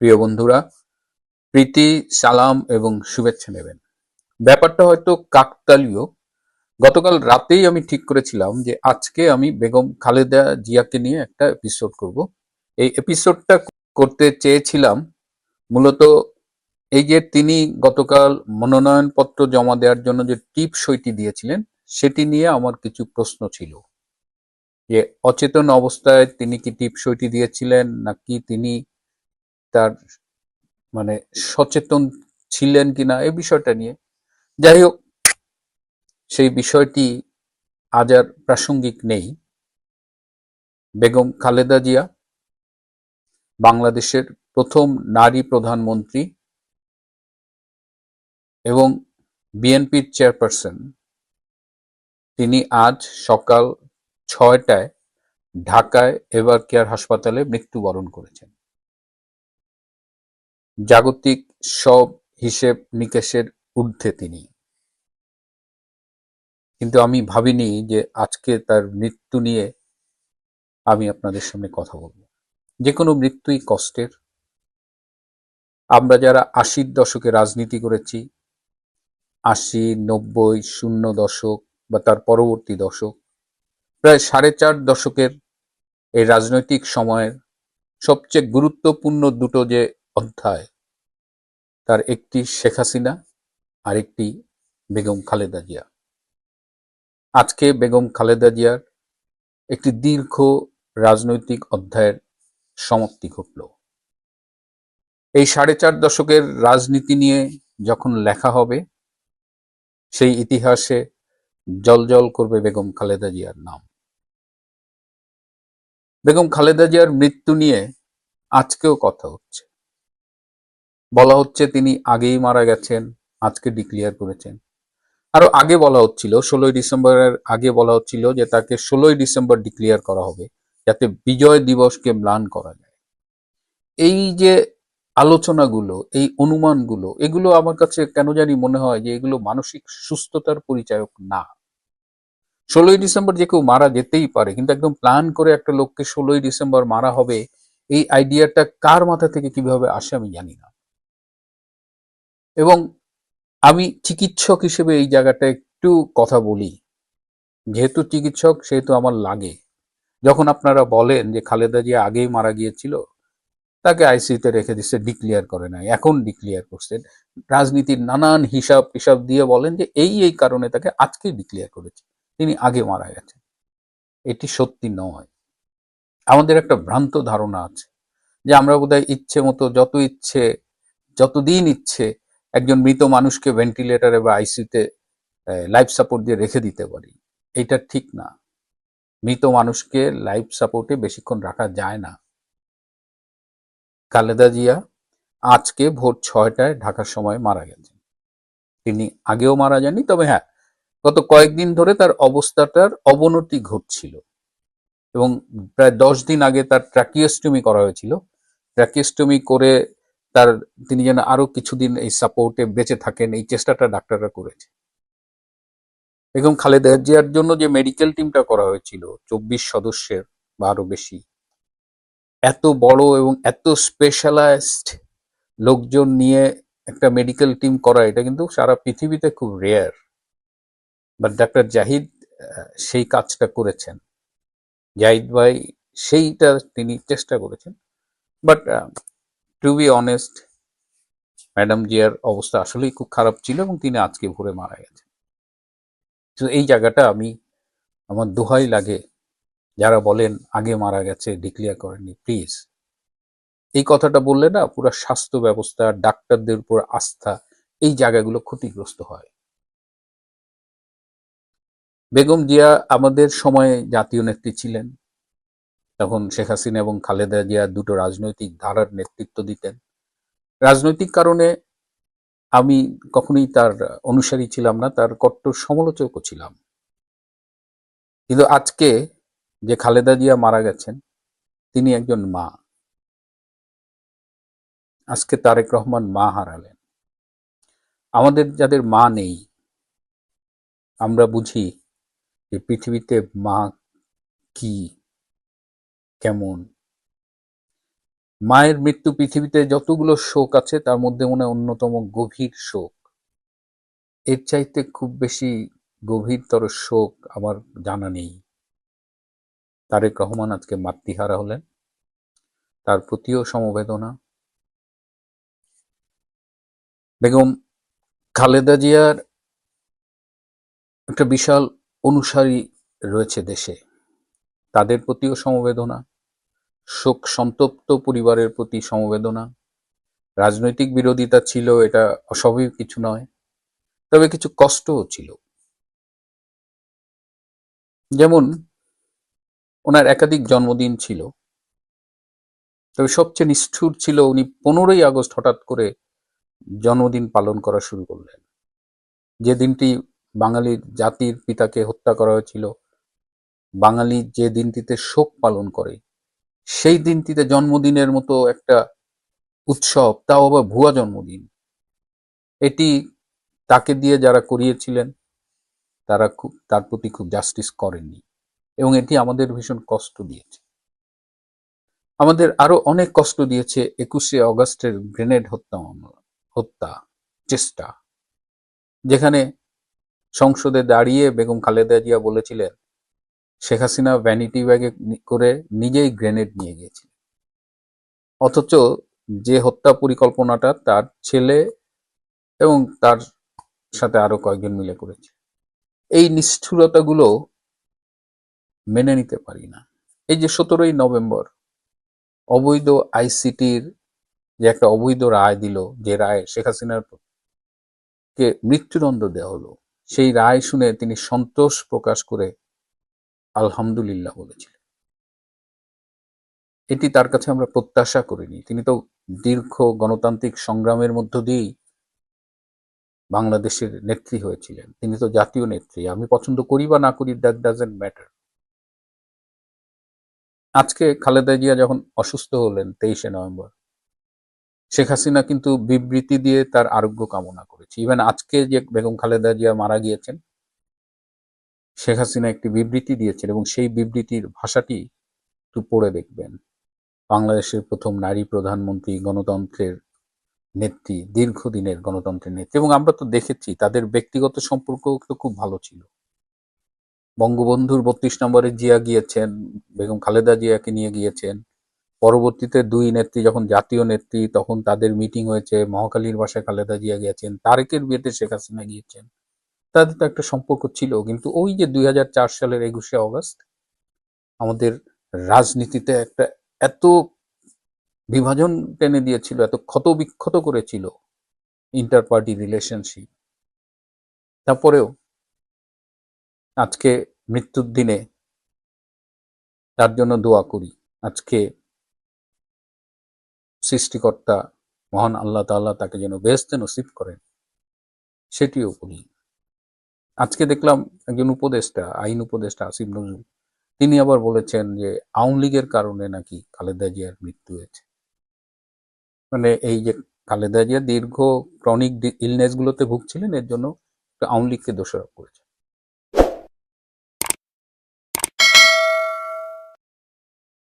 প্রিয় বন্ধুরা, প্রীতি, সালাম এবং শুভেচ্ছা নেবেন। ব্যাপারটা হয়তো কাকতালীয়। গতকাল রাতেই আমি ঠিক করেছিলাম যে আজকে আমি বেগম খালেদা জিয়াকে নিয়ে একটা এপিসোড করব। এই এপিসোডটা করতে চেয়েছিলাম মূলত এই যে তিনি গতকাল মনোনয়নপত্র জমা দেওয়ার জন্য যে টিপ সইটি দিয়েছিলেন সেটি নিয়ে আমার কিছু প্রশ্ন ছিল। যে অচেতন অবস্থায় তিনি কি টিপ সইটি দিয়েছিলেন নাকি তিনি তার মানে সচেতন ছিলেন কিনা এই বিষয়টা নিয়ে। যাই হোক, সেই বিষয়টি আজ আর প্রাসঙ্গিক নেই। বেগম খালেদা জিয়া বাংলাদেশের প্রথম নারী প্রধানমন্ত্রী এবং বিএনপির চেয়ারপারসন। তিনি আজ সকাল ৬টায় ঢাকায় এভার কেয়ার হাসপাতালে মৃত্যুবরণ করেছেন। জাগতিক সব হিসেব নিকেশের ঊর্ধ্বে তিনি। কিন্তু আমি ভাবিনি যে আজকে তার মৃত্যু নিয়ে আমি আপনাদের সামনে কথা বলবো। যে কোনো মৃত্যুই কষ্টের। আমরা যারা ৮০-র দশকে রাজনীতি করেছি, ৮০, ৯০, ০ দশক বা তার পরবর্তী দশক, প্রায় ৪.৫ দশকের এই রাজনৈতিক সময়ের সবচেয়ে গুরুত্বপূর্ণ দুটো যে অধ্যায়, তার একটি শেখ হাসিনা আর একটি বেগম খালেদা জিয়া। আজকে বেগম খালেদা জিয়ার একটি দীর্ঘ রাজনৈতিক অধ্যায়ের সমাপ্তি ঘটল। এই ৪.৫ দশকের রাজনীতি নিয়ে যখন লেখা হবে, সেই ইতিহাসে জ্বলজ্বল করবে বেগম খালেদা জিয়ার নাম। বেগম খালেদা জিয়ার মৃত্যু নিয়ে আজকেও কথা হচ্ছে। বলা হচ্ছে তিনি আগেই মারা গেছেন, আজকে ডিক্লেয়ার করেছেন। আরো আগে বলা হচ্ছিল, ১৬ই ডিসেম্বরের আগে বলা হচ্ছিল যে তাকে ১৬ই ডিসেম্বর ডিক্লেয়ার করা হবে, যাতে বিজয় দিবসকে ম্লান করা যায়। এই যে আলোচনাগুলো, এই অনুমানগুলো, এগুলো আমার কাছে কেন জানি মনে হয় যে এগুলো মানসিক সুস্থতার পরিচায়ক না। ১৬ই ডিসেম্বর যে কেউ মারা যেতেই পারে, কিন্তু একদম প্ল্যান করে একটা লোককে ১৬ই ডিসেম্বর মারা হবে, এই আইডিয়াটা কার মাথা থেকে কিভাবে আসে আমি জানি না। এবং আমি চিকিৎসক হিসেবে এই জায়গাটা একটু কথা বলি। যেহেতু চিকিৎসক সেহেতু আমার লাগে, যখন আপনারা বলেন যে খালেদা জিয়া আগেই মারা গিয়েছিল, তাকে আইসিইউতে রেখে দিচ্ছে, ডিক্লেয়ার করে নাই, এখন ডিক্লেয়ার করছেন, রাজনীতির নানান হিসাব টিসাব দিয়ে বলেন যে এই কারণে তাকে আজকে ডিক্লেয়ার করেছে, তিনি আগে মারা গেছেন। এটি সত্যি নয়। আমাদের একটা ভ্রান্ত ধারণা আছে যে আমরা বোধহয় ইচ্ছে মতো যত ইচ্ছে যতদিন ইচ্ছে একজন মৃত মানুষকে ভেন্টিলেটরে বা আইসিইউতে লাইফ সাপোর্ট দিয়ে রেখে দিতে পারি। এটা ঠিক না। মৃত মানুষকে লাইফ সাপোর্টে বেশিক্ষণ রাখা যায় না। খালেদা জিয়া আজকে ভোর ৬টায় ঢাকার সময় মারা গেছেন। তিনি আগেও মারা যাননি, তবে হ্যাঁ, গত কয়েকদিন ধরে তার অবস্থাটার অবনতি ঘটছিল এবং প্রায় ১০ দিন আগে তার ট্র্যাকিওস্টমি করা হয়েছিল। ট্র্যাকিওস্টমি করে তার তিনি যেন আরো কিছুদিন এই সাপোর্টে বেঁচে থাকেন, এই চেষ্টাটা ডাক্তাররা করেছে। বেগম খালেদা জিয়ার জন্য যে মেডিকেল টিমটা করা হয়েছিল ২৪ সদস্যের বা আরো বেশি, এত বড় এবং এত স্পেশালাইজড লোকজন নিয়ে একটা মেডিকেল টিম করা, এটা কিন্তু সারা পৃথিবীতে খুব রেয়ার। বাট ডাক্তার জাহিদ সেই কাজটা করেছেন। জাহিদ ভাই সেইটা তিনি চেষ্টা করেছেন। But to be honest, madam জিয়ার অবস্থা আসলেই খুব খারাপ ছিল এবং তিনি আজকে ভোরে মারা গেছেন। তো এই জায়গাটা আমি, আমার দোহাই লাগে যারা বলেন আগে মারা গেছে, ডিক্লেয়ার করেননি, প্লিজ এই কথাটা বললে না পুরো স্বাস্থ্য ব্যবস্থা, ডাক্তারদের উপর আস্থা, এই জায়গাগুলো ক্ষতিগ্রস্ত হয়। বেগম জিয়া আমাদের সময়ে জাতীয় নেত্রী ছিলেন। তখন শেখ হাসিনা এবং খালেদা জিয়া দুটো রাজনৈতিক ধারার নেতৃত্ব দিতেন। রাজনৈতিক কারণে আমি কখনোই তার অনুসারী ছিলাম না, তার কট্টর সমালোচকও ছিলাম। কিন্তু আজকে যে খালেদা জিয়া মারা গেছেন, তিনি একজন মা। আজকে তারেক রহমান মা হারালেন। আমাদের যাদের মা নেই, আমরা বুঝি যে পৃথিবীতে মা কি, কেমন। মায়ের মৃত্যু পৃথিবীতে যতগুলো শোক আছে তার মধ্যে মনে হয় অন্যতম গভীর শোক। এর চাইতে খুব বেশি গভীরতর শোক আমার জানা নেই। তারেক রহমান আজকে মাতৃহারা হলেন, তার প্রতিও সমবেদনা। বেগম খালেদা জিয়ার একটা বিশাল অনুসারী রয়েছে দেশে, তাদের প্রতিও সমবেদনা। শোক সন্তপ্ত পরিবারের প্রতি সমবেদনা। রাজনৈতিক বিরোধিতা ছিল, এটা অস্বাভাবিক কিছু নয়, তবে কিছু কষ্টও ছিল। যেমন ওনার একাধিক জন্মদিন ছিল, তবে সবচেয়ে নিষ্ঠুর ছিল উনি 15ই আগস্ট হঠাৎ করে জন্মদিন পালন করা শুরু করলেন, যে দিনটি বাঙালির জাতির পিতাকে হত্যা করা হয়েছিল। বাঙালি যে দিনটিতে শোক পালন করে, সেই দিনটিতে জন্মদিনের মতো একটা উৎসব, তাও আবার ভুয়া জন্মদিন, এটি তাকে দিয়ে যারা করিয়েছিলেন তারা তার প্রতি খুব জাস্টিস করেননি, এবং এটি আমাদের ভীষণ কষ্ট দিয়েছে। আমাদের আরো অনেক কষ্ট দিয়েছে 21শে আগস্টের গ্রেনেড হত্যা চেষ্টা, যেখানে সংসদে দাঁড়িয়ে বেগম খালেদা জিয়া বলেছিলেন শেখ হাসিনা ভ্যানিটি ব্যাগে করে নিজেই গ্রেনেড নিয়ে গিয়েছিলেন, অথচ যে হত্যা পরিকল্পনাটা তার ছেলে এবং তার সাথে আরো কয়েকজন মিলে করেছে। এই নিষ্ঠুরতাগুলো মেনে নিতে পারি না। এই যে 17ই নভেম্বর অবৈধ আইসিটির যে একটা অবৈধ রায় দিল, যে রায় শেখ হাসিনার কে মৃত্যুদণ্ড দেওয়া হলো, সেই রায় শুনে তিনি সন্তোষ প্রকাশ করে আলহামদুলিল্লাহ বলেছিলেন। এটি তার কাছে আমরা প্রত্যাশা করিনি। তিনি তো দীর্ঘ গণতান্ত্রিক সংগ্রামের মধ্য দিয়েই বাংলাদেশের নেত্রী হয়েছিলেন, তিনি তো জাতীয় নেত্রী। আমি পছন্দ করি বা না করি, দ্যাট ডাজেন্ট ম্যাটার। আজকে খালেদা জিয়া যখন অসুস্থ হলেন 23শে নভেম্বর, শেখ হাসিনা কিন্তু বিবৃতি দিয়ে তার আরোগ্য কামনা করেছে। ইভেন আজকে যে বেগম খালেদা জিয়া মারা গিয়েছেন, শেখ হাসিনা একটি বিবৃতি দিয়েছেন, এবং সেই বিবৃতির ভাষাটি একটু পড়ে দেখবেন। বাংলাদেশের প্রথম নারী প্রধানমন্ত্রী, গণতন্ত্রের নেত্রী, দীর্ঘদিনের গণতন্ত্রের নেত্রী, এবং আমরা তো দেখেছি তাদের ব্যক্তিগত সম্পর্ক তো খুব ভালো ছিল। বঙ্গবন্ধুর 32 নম্বরে জিয়া গিয়েছেন, বেগম খালেদা জিয়াকে নিয়ে গিয়েছেন। পরবর্তীতে দুই নেত্রী যখন জাতীয় নেত্রী, তখন তাদের মিটিং হয়েছে, মহাখালীর বাসায় খালেদা জিয়া গিয়েছেন, তারেকের বিয়েতে শেখ হাসিনা গিয়েছেন। তাদের তো একটা সম্পর্ক ছিল। কিন্তু ওই যে 2004 সালের 21শে আগস্ট আমাদের রাজনীতিতে একটা এত বিভাজন টেনে দিয়েছিল, এত ক্ষত বিক্ষত করেছিল ইন্টার পার্টি রিলেশনশিপ। তারপরেও আজকে মৃত্যুর দিনে তার জন্য দোয়া করি। আজকে সৃষ্টিকর্তা মহান আল্লাহ তাআলা তাকে যেন বেহেশতে নসিব করেন, সেটিও করি। আজকে দেখলাম একজন উপদেষ্টা, আইন উপদেষ্টা আসিফ নজরুল, তিনি আবার বলেছেন যে আওয়ামী লীগের কারণে নাকি খালেদা জিয়ার মৃত্যু হয়েছে। মানে এই যে খালেদা জিয়া দীর্ঘ ক্রনিক ইলনেস গুলোতে ভুগছিলেন, এর জন্য আওয়ামী লীগকে দোষারোপ করেছে।